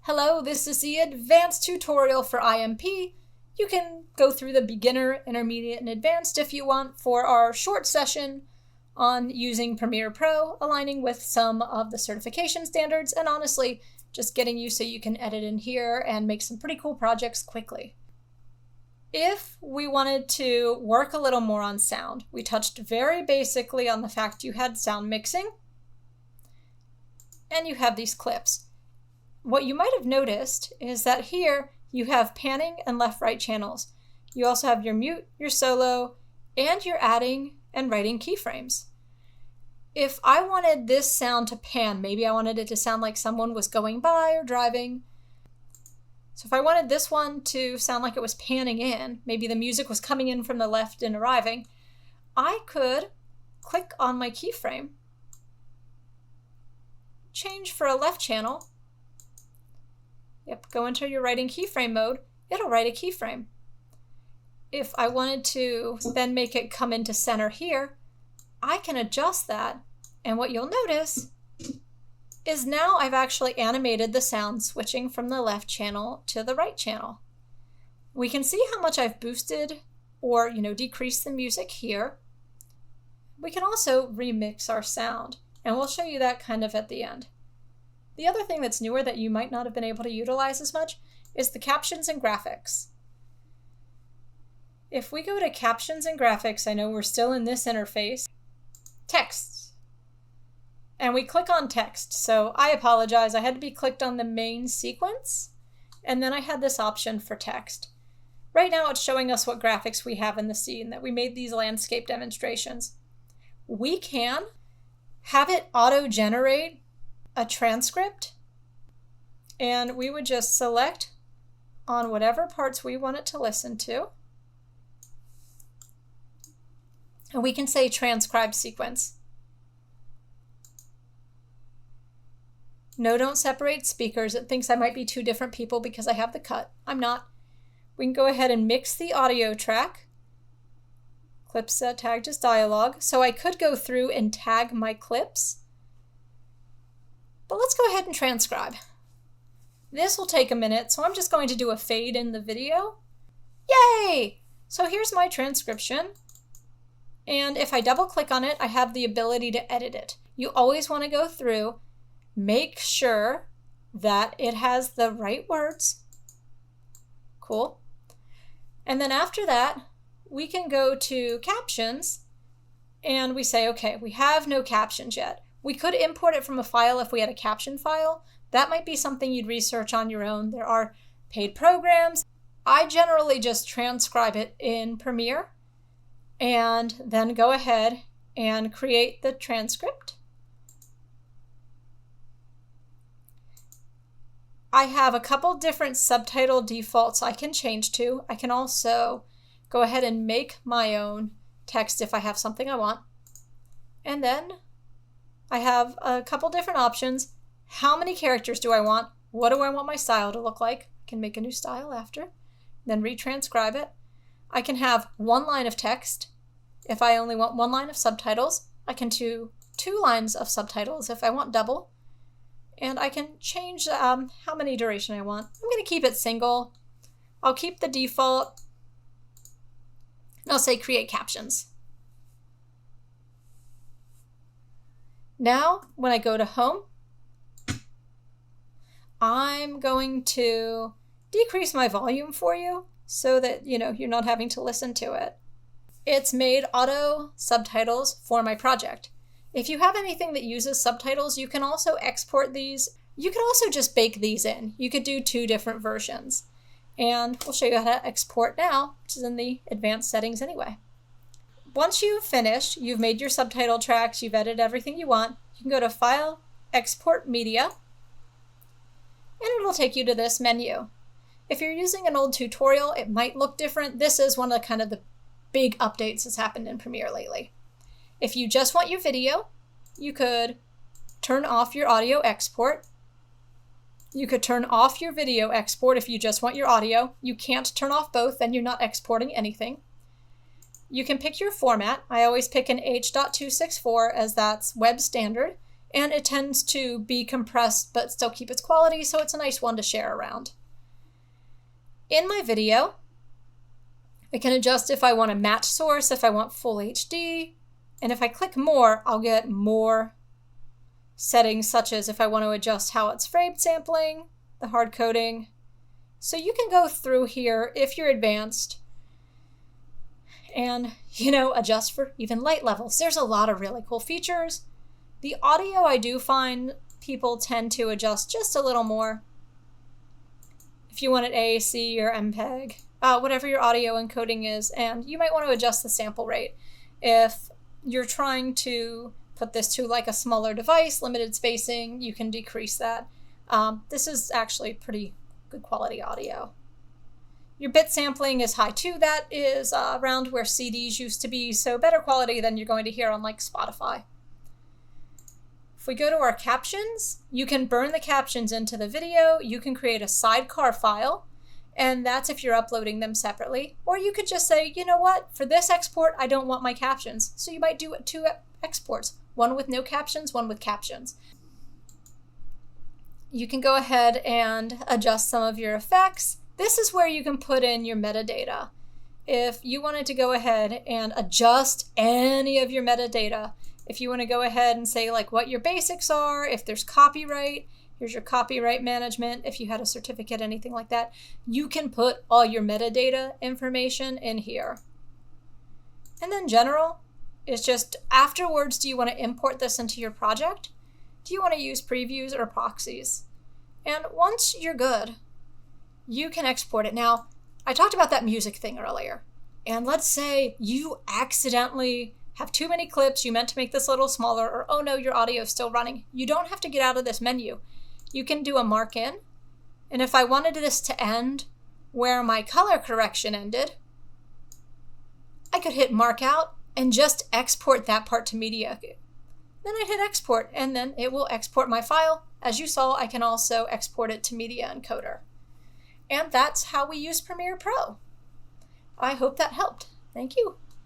Hello, this is the advanced tutorial for IMP. You can go through the beginner, intermediate, and advanced if you want for our short session on using Premiere Pro, aligning with some of the certification standards, and honestly, just getting you so you can edit in here and make some pretty cool projects quickly. If we wanted to work a little more on sound, we touched very basically on the fact you had sound mixing, and you have these clips. What you might have noticed is that here you have panning and left-right channels. You also have your mute, your solo, and you're adding and writing keyframes. If I wanted this sound to pan, maybe I wanted it to sound like someone was going by or driving. So if I wanted this one to sound like it was panning in, maybe the music was coming in from the left and arriving, I could click on my keyframe, change for a left channel. Go into your writing keyframe mode, it'll write a keyframe. If I wanted to then make it come into center here, I can adjust that, and what you'll notice is now I've actually animated the sound switching from the left channel to the right channel. We can see how much I've boosted or decreased the music here. We can also remix our sound, and we'll show you that kind of at the end. The other thing that's newer that you might not have been able to utilize as much is the captions and graphics. If we go to captions and graphics, I know we're still in this interface, texts, and we click on text. So I apologize, I had to be clicked on the main sequence, and then I had this option for text. Right now it's showing us what graphics we have in the scene, that we made these landscape demonstrations. We can have it auto-generate a transcript, and we would just select on whatever parts we want it to listen to, and we can say transcribe sequence. No, don't separate speakers. It thinks I might be two different people because I have the cut. I'm not. We can go ahead and mix the audio track. Clips tagged as dialogue. So I could go through and tag my clips. But let's go ahead and transcribe. This will take a minute, so I'm just going to do a fade in the video. Yay! So here's my transcription. And if I double click on it, I have the ability to edit it. You always want to go through, make sure that it has the right words. Cool. And then after that, we can go to captions and we say, okay, we have no captions yet. We could import it from a file if we had a caption file. That might be something you'd research on your own. There are paid programs. I generally just transcribe it in Premiere and then go ahead and create the transcript. I have a couple different subtitle defaults I can change to. I can also go ahead and make my own text if I have something I want. And then I have a couple different options. How many characters do I want? What do I want my style to look like? I can make a new style after, then retranscribe it. I can have one line of text if I only want one line of subtitles. I can do two lines of subtitles if I want double. And I can change how many duration I want. I'm going to keep it single. I'll keep the default. And I'll say create captions. Now, when I go to home, I'm going to decrease my volume for you so that you're not having to listen to it. It's made auto subtitles for my project. If you have anything that uses subtitles, you can also export these. You could also just bake these in. You could do two different versions. And we'll show you how to export now, which is in the advanced settings anyway. Once you've finished, you've made your subtitle tracks, you've edited everything you want, you can go to File, Export Media, and it'll take you to this menu. If you're using an old tutorial, it might look different. This is one of the big updates that's happened in Premiere lately. If you just want your video, you could turn off your audio export. You could turn off your video export if you just want your audio. You can't turn off both, then you're not exporting anything. You can pick your format. I always pick an H.264 as that's web standard. and it tends to be compressed but still keep its quality, so it's a nice one to share around. In my video, I can adjust if I want a match source, if I want full HD, and if I click more, I'll get more settings, such as if I want to adjust how it's frame sampling, the hard coding. So you can go through here if you're advanced and, adjust for even light levels. There's a lot of really cool features. The audio, I do find people tend to adjust just a little more. If you want it AAC or MPEG, whatever your audio encoding is, and you might want to adjust the sample rate. If you're trying to put this to like a smaller device, limited spacing, you can decrease that. This is actually pretty good quality audio. Your bit sampling is high too. That is around where CDs used to be, so better quality than you're going to hear on like Spotify. If we go to our captions, you can burn the captions into the video. You can create a sidecar file, and that's if you're uploading them separately. Or you could just say, you know what, for this export, I don't want my captions. So you might do 2 exports, one with no captions, one with captions. You can go ahead and adjust some of your effects. This is where you can put in your metadata. If you wanted to go ahead and adjust any of your metadata, if you want to go ahead and say like what your basics are, if there's copyright, here's your copyright management, if you had a certificate, anything like that, you can put all your metadata information in here. And then general is just afterwards, do you want to import this into your project? Do you want to use previews or proxies? And once you're good, you can export it. Now, I talked about that music thing earlier. And let's say you accidentally have too many clips, you meant to make this a little smaller, or oh no, your audio is still running. You don't have to get out of this menu. You can do a mark in. And if I wanted this to end where my color correction ended, I could hit mark out and just export that part to media. Then I hit export, and then it will export my file. As you saw, I can also export it to Media Encoder. And that's how we use Premiere Pro. I hope that helped. Thank you.